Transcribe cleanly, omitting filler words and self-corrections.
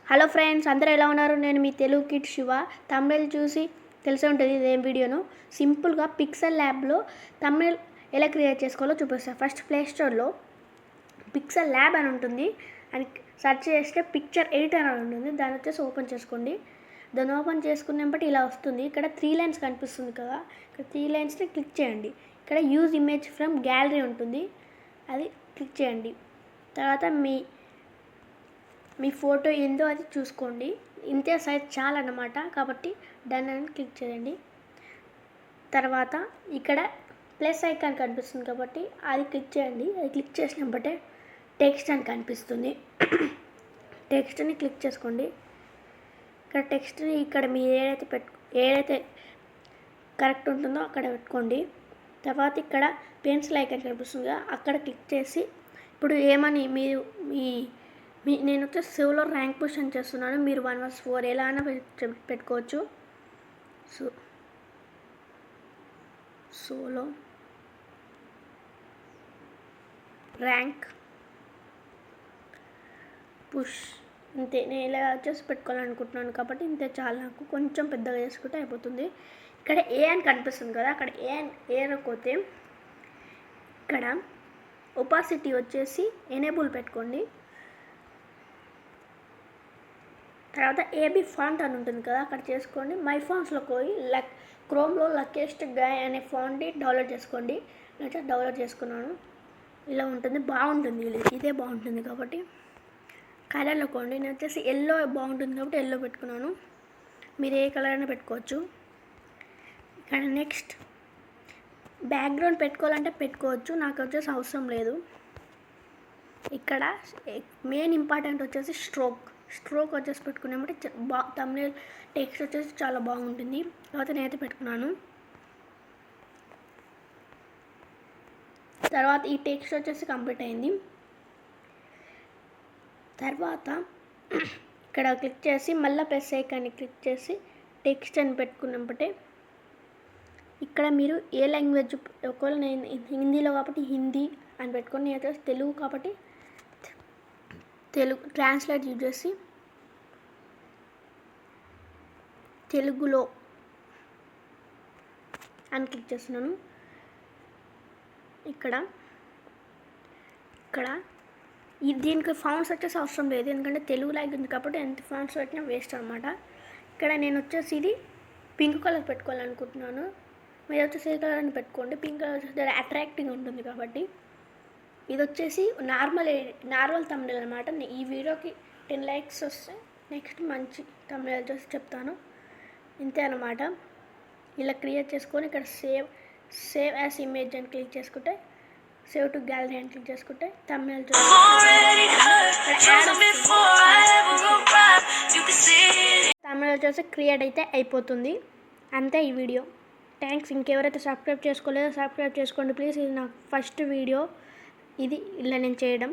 Hello friends, అందరూ ఎలా ఉన్నారు? నేను మీ తెలుగు కిడ్ శివ. తమిళ్ చూసి తెలిసే ఉంటుంది ఇదేం వీడియోను. సింపుల్గా పిక్సెల్ ల్యాబ్లో తమిళ్ ఎలా క్రియేట్ చేసుకోవాలో చూపిస్తాను. ఫస్ట్ ప్లే స్టోర్లో పిక్సెల్ ల్యాబ్ అని ఉంటుంది, అని సెర్చ్ చేస్తే పిక్చర్ ఎడిటర్ అని ఉంటుంది. దాన్ని వచ్చేసి ఓపెన్ చేసుకోండి. దాన్ని ఓపెన్ చేసుకున్నప్పటి ఇలా వస్తుంది. ఇక్కడ 3 లైన్స్ కనిపిస్తుంది కదా, ఇక్కడ 3 లైన్స్ని క్లిక్ చేయండి. ఇక్కడ యూజ్ ఇమేజ్ ఫ్రమ్ గ్యాలరీ ఉంటుంది, అది క్లిక్ చేయండి. తర్వాత మీ ఫోటో ఏందో అది చూసుకోండి. ఇంతే సైజ్ చాలన్నమాట, కాబట్టి డన్ అని క్లిక్ చేయండి. తర్వాత ఇక్కడ ప్లస్ ఐకాన్ కనిపిస్తుంది కాబట్టి అది క్లిక్ చేయండి. అది క్లిక్ చేసినప్పుడే టెక్స్ట్ అని కనిపిస్తుంది. టెక్స్ట్ని క్లిక్ చేసుకోండి. ఇక్కడ టెక్స్ట్ని ఇక్కడ మీరు ఏదైతే కరెక్ట్ ఉంటుందో అక్కడ పెట్టుకోండి. తర్వాత ఇక్కడ పెన్సిల్ ఐకాన్ కనిపిస్తుంది, అక్కడ క్లిక్ చేసి ఇప్పుడు ఏమని నేను వచ్చేసి సోలో ర్యాంక్ పుష్ అని చేస్తున్నాను. మీరు 1 vs 4 ఎలా అయినా పెట్టుకోవచ్చు. సోలో ర్యాంక్ పుష్ ఇంతే. నేను ఇలా వచ్చేసి పెట్టుకోవాలనుకుంటున్నాను కాబట్టి ఇంతే చాలు. నాకు కొంచెం పెద్దగా చేసుకుంటే అయిపోతుంది. ఇక్కడ ఏ అని కనిపిస్తుంది కదా, అక్కడ ఏ అనుకోతే ఇక్కడ ఒపాసిటీ వచ్చేసి ఎనేబుల్ పెట్టుకోండి. తర్వాత ఏబీ ఫాంట్ అని ఉంటుంది కదా, అక్కడ చేసుకోండి. మై ఫాంట్స్లోకి పోయి క్రోమ్లో లక్కీయెస్ట్ గాయ్ అనే ఫాంట్ని డౌన్లోడ్ చేసుకోండి. నేనైతే డౌన్లోడ్ చేసుకున్నాను. ఇలా ఉంటుంది, బాగుంటుంది. ఇదే బాగుంటుంది కాబట్టి కలర్లో కొండి. నేను వచ్చేసి ఎల్లో బాగుంటుంది కాబట్టి ఎల్లో పెట్టుకున్నాను. మీరు ఏ కలర్ అయినా పెట్టుకోవచ్చు. ఇక్కడ నెక్స్ట్ బ్యాక్గ్రౌండ్ పెట్టుకోవాలంటే పెట్టుకోవచ్చు, నాకు వచ్చేసి అవసరం లేదు. ఇక్కడ మెయిన్ ఇంపార్టెంట్ వచ్చేసి స్ట్రోక్ వచ్చేసి పెట్టుకున్నామంటే తమిళ టెక్స్ట్ వచ్చేసి చాలా బాగుంటుంది. తర్వాత నేనైతే పెట్టుకున్నాను. తర్వాత ఈ టెక్స్ట్ వచ్చేసి కంప్లీట్ అయింది. తర్వాత ఇక్కడ క్లిక్ చేసి మళ్ళీ ప్లస్ ఐకాన్ని క్లిక్ చేసి టెక్స్ట్ అని పెట్టుకున్నప్పుడే ఇక్కడ మీరు ఏ లాంగ్వేజ్, ఒకవేళ నేను హిందీలో కాబట్టి హిందీ అని పెట్టుకొని, నేను వచ్చేసి తెలుగు కాబట్టి తెలుగు ట్రాన్స్లేట్ యూజ్ చేసి తెలుగులో అని క్లిక్ చేస్తున్నాను. ఇక్కడ దీనికి ఫాంట్స్ వచ్చేసి అవసరం లేదు, ఎందుకంటే తెలుగు లాంగ్వేజ్ ఉంది కాబట్టి ఎంత ఫాంట్స్ పెట్టినా వేస్ట్ అనమాట. ఇక్కడ నేను వచ్చేసి ఇది పింక్ కలర్ పెట్టుకోవాలనుకుంటున్నాను. మీరు వచ్చేసి ఏ కలర్ అని పెట్టుకోండి. పింక్ కలర్ వచ్చేసి అట్రాక్టింగ్ ఉంటుంది కాబట్టి. ఇది వచ్చేసి నార్మల్ తమిళ అనమాట. ఈ వీడియోకి 10 likes వస్తే నెక్స్ట్ మంచి తమిళ చూసి చెప్తాను. ఇంతే అనమాట. ఇలా క్రియేట్ చేసుకొని ఇక్కడ సేవ్ యాజ్ ఇమేజ్ అని క్లిక్ చేసుకుంటే, సేవ్ టు గ్యాలరీ అని క్లిక్ చేసుకుంటే తమిళ చూసి క్రియేట్ అయితే అయిపోతుంది. అంతే ఈ వీడియో. థ్యాంక్స్. ఇంకెవరైతే సబ్స్క్రైబ్ చేసుకోలేదో సబ్స్క్రైబ్ చేసుకోండి ప్లీజ్. ఇది నా ఫస్ట్ వీడియో, ఇది ఇలా నేను చేయడం.